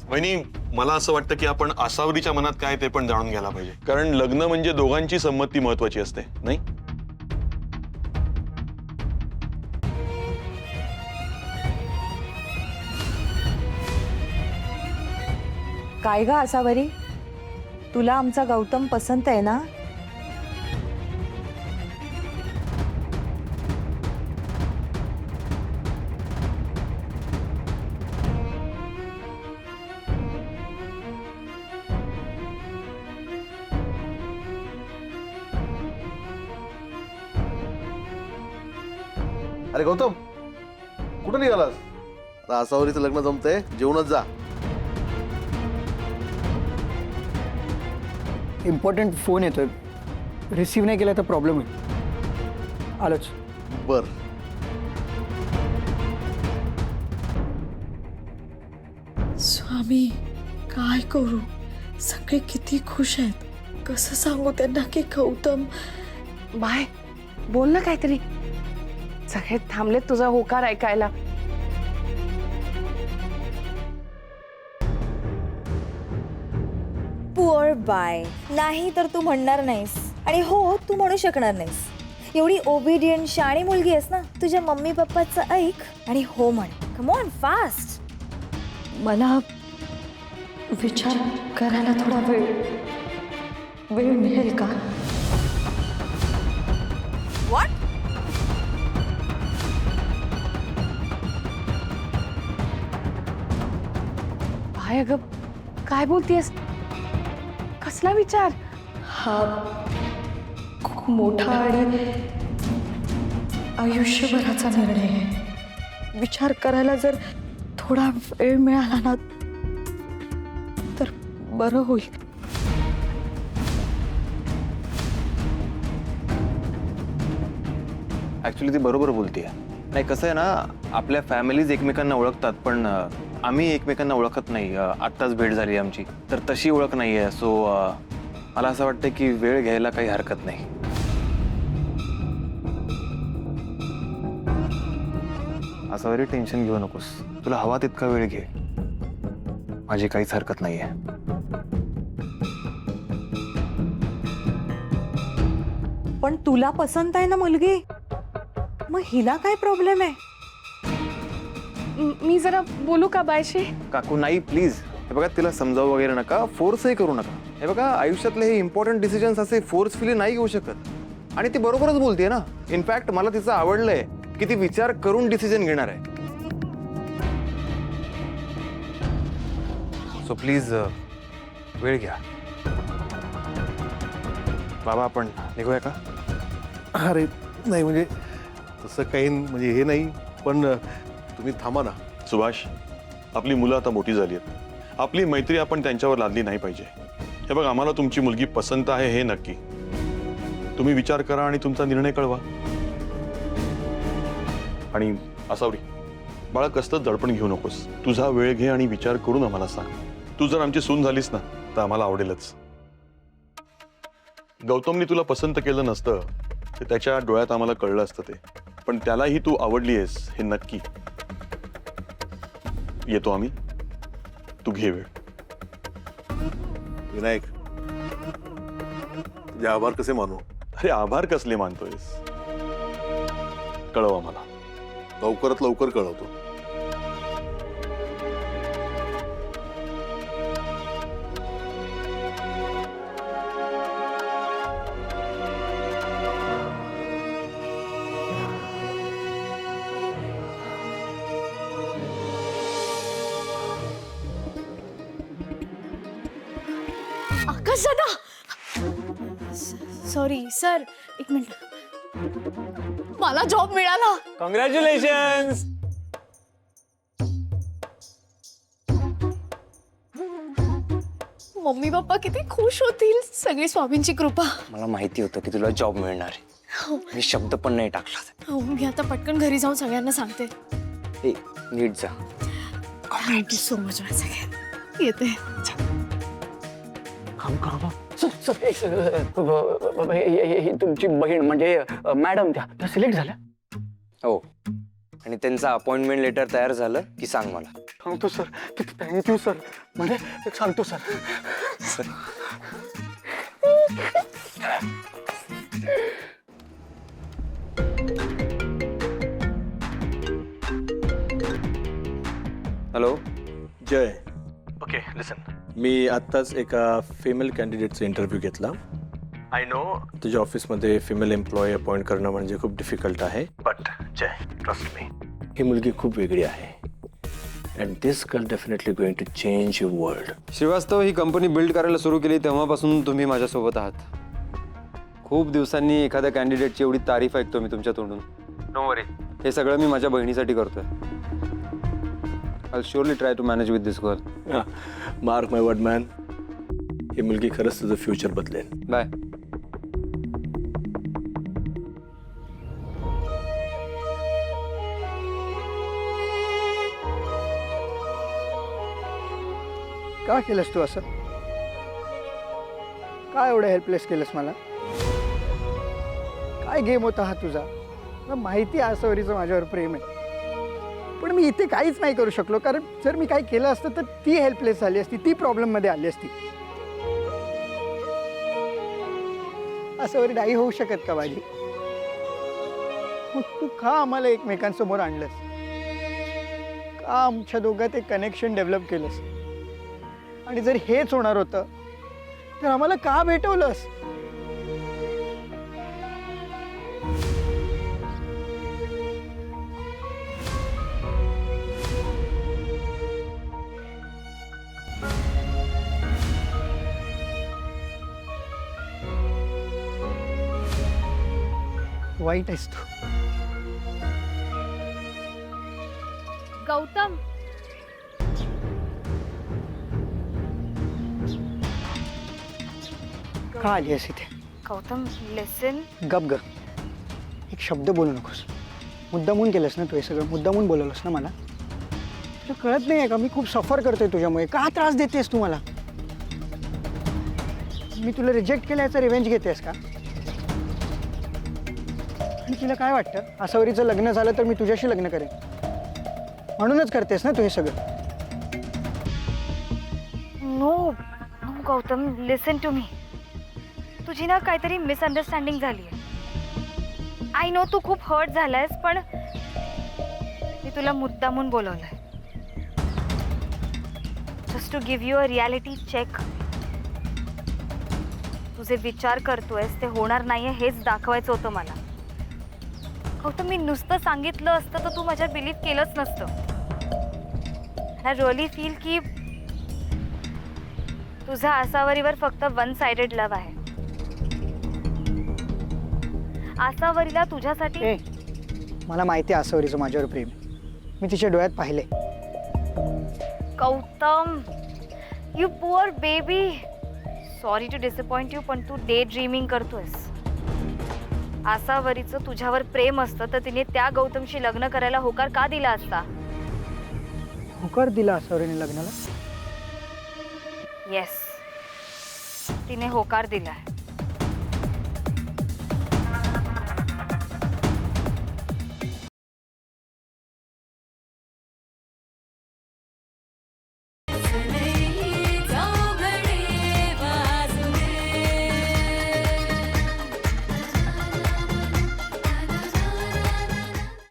वहिनी, मला असं वाटतं की आपण आसावरीच्या मनात काय ते पण जाणून घ्यायला पाहिजे, कारण लग्न म्हणजे दोघांची संमती महत्वाची असते, नाही? काय ग आसावरी, तुला आमचा गौतम पसंत आहे ना? अरे गौतम, कुठं निघालास? आता आसावरीचं लग्न जमतंय, जेवणच जा. इम्पॉर्टंट फोन येतोय, रिसीव्ह नाही केला तर प्रॉब्लेम होईल. आलोच. बर. स्वामी, काय करू? सगळे किती खुश आहेत. कसं सांगू त्यांना की गौतम? बाय, बोल ना काहीतरी. सगळे थांबलेत तुझा होकार ऐकायला. पुअर बाय. नाही तर तू म्हणणार नाहीस, आणि हो, तू म्हणू शकणार नाहीस. एवढी ओबिडियंट शाणी मुलगी आहेस ना, तुझ्या मम्मी पप्पाचं ऐक आणि हो म्हण. Come on, fast. मला विचार करायला थोडा वेळ मिळेल का? व्हॉट? बाय, अगं काय बोलतेस? कसला विचार? हा खूप मोठा आणि आयुष्यभराचा निर्णय आहे. विचार करायला जर थोडा वेळ मिळाला ना तर बरं होईल. ऍक्च्युली ती बरोबर बोलतेय. नाही, कसं आहे ना, आपल्या फॅमिलीज एकमेकांना ओळखतात, पण आम्ही एकमेकांना ओळखत नाही. आत्ताच भेट झाली आमची, तर तशी ओळख नाही आहे. सो मला असं वाटतं की वेळ घ्यायला काही हरकत नाही. असं वरी टेन्शन घेऊ नकोस. तुला हवा तितका वेळ घे, माझी काहीच हरकत नाही आहे. पण तुला पसंत आहे ना मुलगी, मग हिला काय प्रॉब्लेम आहे? मी जरा बोलू का बायशी? काकू नाही, प्लीज. हे बघा, तिला समजावं वगैरे नका, फोर्सही करू नका. हे बघा, आयुष्यातले हे इम्पॉर्टंट डिसिजन्स असे फोर्सफुली नाही घेऊ शकत. आणि ती बरोबरच बोलतेय ना. इनफॅक्ट मला तिचं आवडलंय की ती विचार करून डिसिजन घेणार आहे. सो प्लीज वेळ घ्या. बाबा, आपण निघूया का? अरे नाही, म्हणजे तसं काही म्हणजे हे नाही, पण तुम्ही थांबा ना. सुभाष, आपली मुलं आता मोठी झाली आहेत. आपली मैत्री आपण त्यांच्यावर लादली नाही पाहिजे. हे बघ, आम्हाला तुमची मुलगी पसंत आहे हे नक्की. तुम्ही विचार करा आणि तुमचा निर्णय कळवा. आणि आसावरी, बाळा, कसलं दडपण घेऊ नकोस. तुझा वेळ घे आणि विचार करून आम्हाला सांग. तू जर आमची सून झालीस ना, तर आम्हाला आवडेलच. गौतमनी तुला पसंत केलं नसतं तर त्याच्या डोळ्यात आम्हाला कळलं असतं ते. पण त्यालाही तू आवडली आहेस हे नक्की. येतो आम्ही, तू घे वेळ. विनायक, तुझे आभार कसे मानू? अरे, आभार कसले मानतोयस? कळव आम्हाला. लवकरात लवकर कळवतो. आकाश दादा, सॉरी सर, एक मिनिट. मला जॉब मिळाला. कॉंग्रॅच्युलेशन्स. मम्मी पप्पा किती खुश होतील. सगळी स्वामींची कृपा. मला माहिती होतं की तुला जॉब मिळणार आहे. मी शब्द पण नाही टाकला. हो, मी आता पटकन घरी जाऊन सगळ्यांना सांगते. ए, नीट जा. थँक्यू सो मच माझ्या सगळ्यांना. येते. तुमची बहीण म्हणजे मॅडम त्या सिलेक्ट झाल्या? हो, आणि त्यांचं अपॉइंटमेंट लेटर तयार झालं की सांग मला. सांगतो सर, थँक्यू सर. म्हणजे सांगतो सर. हॅलो. जय. ओके लिसन, मी आत्ताच एका फिमेल कॅन्डिडेटचा इंटरव्ह्यू घेतला. आय नो तुझ्या ऑफिसमध्ये फिमेल एम्प्लॉई अपॉइंट करणं म्हणजे खूप डिफिकल्ट आहे, बट जय ट्रस्ट मी, ही मुलगी खूप वेगळी आहे and this girl definitely going to change your world. Shrivastava, ही कंपनी बिल्ड करायला सुरू केली तेव्हापासून तुम्ही माझ्यासोबत आहात. खूप दिवसांनी एखाद्या कॅन्डिडेटची एवढी तारीफ ऐकतो मी तुमच्या तोंडून. नो वरी, हे सगळं मी माझ्या बहिणीसाठी करतोय. I surely try to manage with this girl. Mark my word man, ही मुलगी खरंच तुझं फ्युचर बदलेल. बाय. का केलंस तू असं? काय एवढं हेल्पलेस केलंस मला? काय गेम होता हा तुझा? मला माहिती आहे आसावरीचं माझ्यावर प्रेम आहे, पण मी इथे काहीच नाही करू शकलो, कारण जर मी काही केलं असतं तर ती हेल्पलेस झाली असती, ती प्रॉब्लेममध्ये आली असती. आसावरी नाही होऊ शकत का माझी? मग तू का आम्हाला एकमेकांसमोर आणलंस? का आमच्या दोघात एक कनेक्शन डेव्हलप केलंस? आणि जर हेच होणार होतं तर आम्हाला का भेटवलंस? वाईट आहेस तू. गौतम, का आली आहेस इथे? गौतम लिसन. गप ग, एक शब्द बोलू नकोस. मुद्दामून केलंस ना तू हे सगळं? मुद्दामून बोलवलंस ना मला? तुला कळत नाही आहे का मी खूप सफर करतोय तुझ्यामुळे? का त्रास देतेस तू मला? मी तुला रिजेक्ट केलं याचा रिव्हेंज घेतेस का? आणि तुला काय वाटतं आसावरीचं लग्न झालं तर मी तुझ्याशी लग्न करेन म्हणूनच करतेस ना तू हे सगळं? No no Gautam, listen to me. तुझी ना काहीतरी मिसअंडरस्टँडिंग झाली आहे. आय नो तू खूप हर्ट झालायस, पण मी तुला मुद्दामून बोलवलंय just to give you a reality check. तुझे विचार करतोयस ते होणार नाहीये हेच दाखवायचं होतं मला. गौतम, मी नुसतं सांगितलं असतं तर तू माझ्यात बिलीव्ह केलंच नसतं. आय रिअली फील की तुझा आसावरीवर फक्त वन साइडेड लव्ह आहे. आसावरीला तुझ्यासाठी ए, मला माहिती आहे आसावरीचं माझ्यावर प्रेम. मी तिच्या डोळ्यात पाहिले. Gautam, you poor baby, sorry to disappoint you, पण तू डे ड्रीमिंग करतोयस. आसावरीचं तुझ्यावर प्रेम असतं तर तिने त्या गौतमशी लग्न करायला होकार का दिला असता? होकार दिला आसावरीने लग्नाला? येस, तिने होकार दिलाय.